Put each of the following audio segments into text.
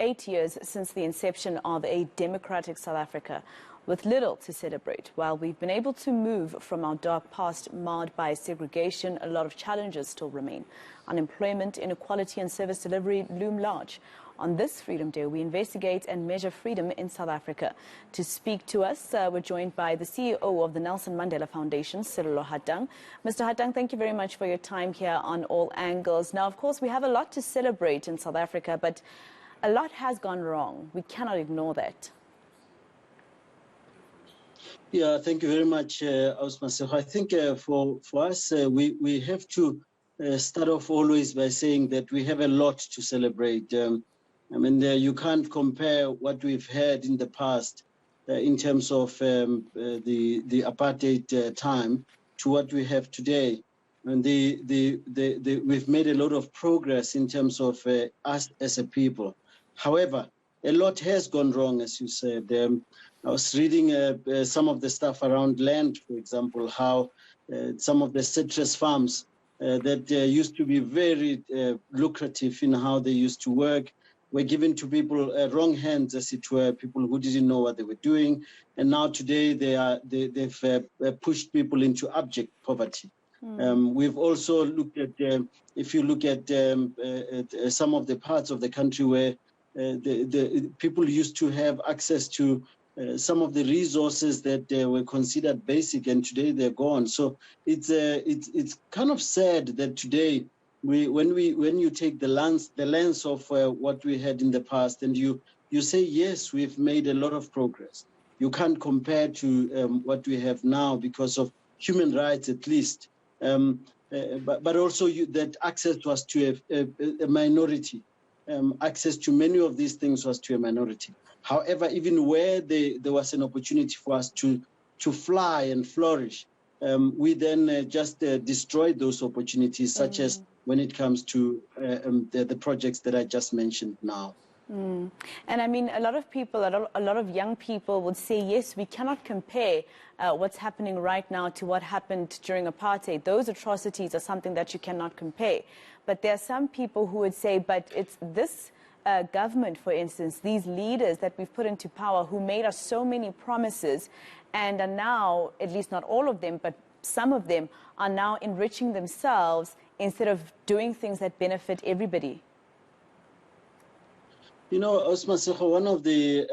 8 years since the inception of a democratic South Africa, with little to celebrate. While we've been able to move from our dark past marred by segregation, a lot of challenges still remain. Unemployment, inequality and service delivery loom large. On this Freedom Day, we investigate and measure freedom in South Africa. To speak to us, we're joined by the CEO of the Nelson Mandela Foundation, Sello Hatang. Mr. Hatang, thank you very much for your time here on All Angles. Now, of course, we have a lot to celebrate in South Africa, but a lot has gone wrong. We cannot ignore that. Yeah, thank you very much, Masego. I think for us, we have to start off always by saying that we have a lot to celebrate. You can't compare what we've had in the past in terms of the apartheid time to what we have today. And we've made a lot of progress in terms of us as a people. However, a lot has gone wrong, as you said. I was reading some of the stuff around land, for example, how some of the citrus farms that used to be very lucrative in how they used to work were given to people wrong hands, as it were, people who didn't know what they were doing. And now today they've pushed people into abject poverty. We've also looked at, if you look at some of the parts of the country where the people used to have access to some of the resources that were considered basic, and today they're gone. So it's kind of sad that today, when you take the lens of what we had in the past, and you say, yes, we've made a lot of progress. You can't compare to what we have now because of human rights, at least. But also that access was to a minority. Access to many of these things was to a minority. However, even where there was an opportunity for us to fly and flourish, we then just destroyed those opportunities, such as when it comes to the projects that I just mentioned now. And I mean, a lot of people, a lot of young people would say, yes, we cannot compare what's happening right now to what happened during apartheid. Those atrocities are something that you cannot compare. But there are some people who would say, but it's this government, for instance, these leaders that we've put into power who made us so many promises and are now, at least not all of them, but some of them are now enriching themselves instead of doing things that benefit everybody. You know, Masego, one of the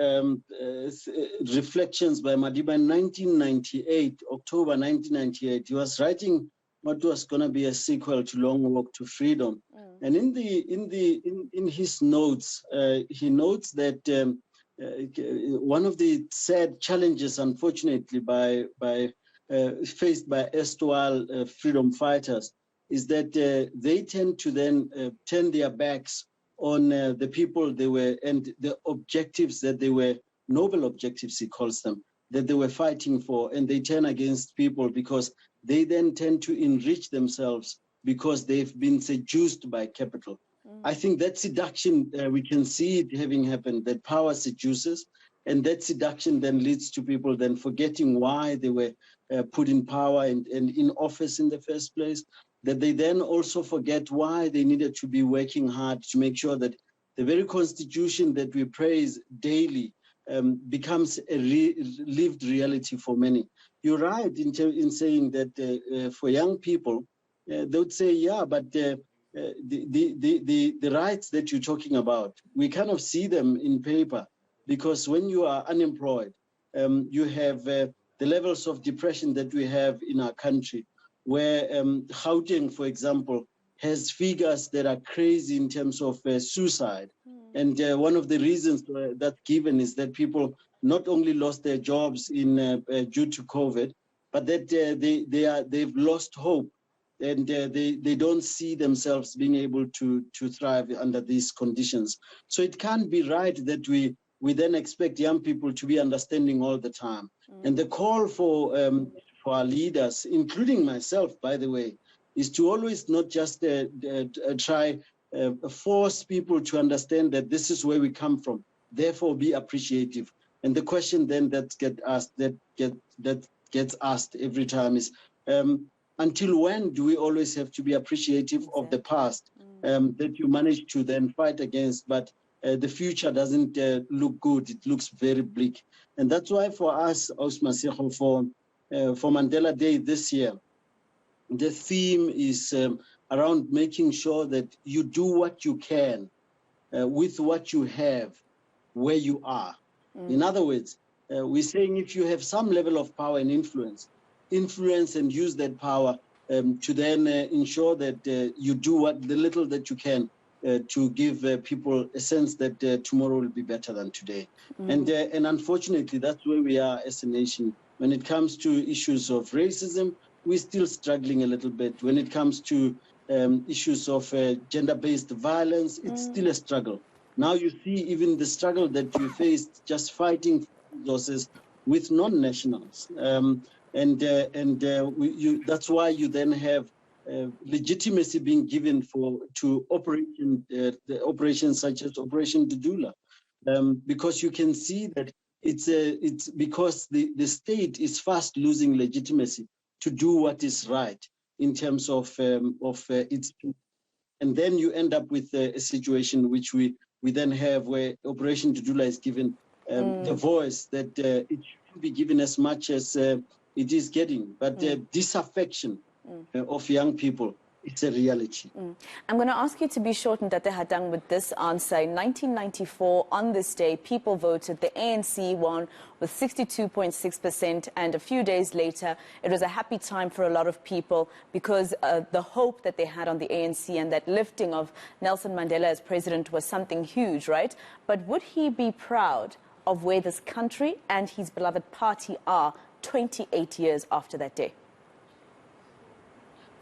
reflections by Madiba in 1998, October 1998, he was writing what was going to be a sequel to Long Walk to Freedom. And in his notes, he notes that one of the sad challenges, unfortunately, faced by erstwhile freedom fighters is that they tend to then turn their backs on the people they were and the objectives that they were, noble objectives he calls them, that they were fighting for, and they turn against people because they then tend to enrich themselves because they've been seduced by capital. I think that seduction, we can see it having happened, that power seduces, and that seduction then leads to people then forgetting why they were put in power and in office in the first place, that they then also forget why they needed to be working hard to make sure that the very constitution that we praise daily becomes a lived reality for many. You're right in saying that for young people, they would say, yeah, but the rights that you're talking about, we kind of see them in paper, because when you are unemployed, you have the levels of depression that we have in our country, where Gauteng, for example, has figures that are crazy in terms of suicide. And one of the reasons that's given is that people not only lost their jobs due to COVID, but that they've lost hope, and they don't see themselves being able to thrive under these conditions. So it can't be right that we then expect young people to be understanding all the time. And the call for our leaders, including myself, by the way, is to always not just try force people to understand that this is where we come from, therefore be appreciative. And the question then that gets asked every time is, until when do we always have to be appreciative of the past that you managed to then fight against, but the future doesn't look good. It looks very bleak. And that's why for us, Masego, for Mandela Day this year, the theme is around making sure that you do what you can with what you have, where you are. In other words, we're saying if you have some level of power and influence and use that power to then ensure that you do what the little that you can to give people a sense that tomorrow will be better than today. And unfortunately, that's where we are as a nation. When it comes to issues of racism, we're still struggling a little bit. When it comes to issues of gender-based violence, it's still a struggle. Now you see even the struggle that we faced just fighting resources with non-nationals. That's why you then have legitimacy being given to operations such as Operation Dudula, because you can see that it's because the state is fast losing legitimacy to do what is right in terms of its people. And then you end up with a situation which we then have where Operation Dudula is given the voice that it should be given as much as it is getting. But disaffection of young people, it's a reality. I'm going to ask you to be short and Sello Hatang with this answer. In 1994, on this day, people voted. The ANC won with 62.6%, and a few days later, it was a happy time for a lot of people because the hope that they had on the ANC and that lifting of Nelson Mandela as president was something huge, right? But would he be proud of where this country and his beloved party are 28 years after that day?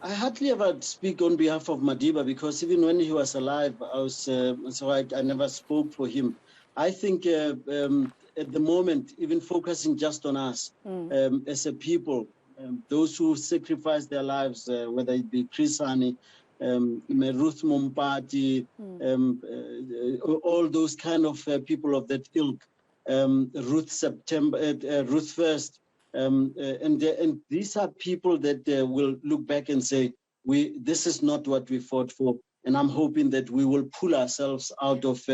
I hardly ever speak on behalf of Madiba because even when he was alive, I never spoke for him. I think at the moment, even focusing just on us as a people, those who sacrificed their lives, whether it be Chris Hani, Ruth Mompati, all those kind of people of that ilk, Ruth First, and these are people that will look back and say, this is not what we fought for. And I'm hoping that we will pull ourselves out of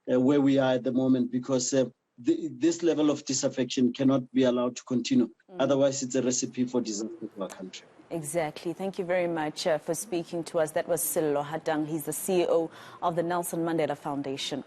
where we are at the moment, because this level of disaffection cannot be allowed to continue. Otherwise, it's a recipe for disaster for our country. Exactly. Thank you very much for speaking to us. That was Sello Hatang. He's the CEO of the Nelson Mandela Foundation.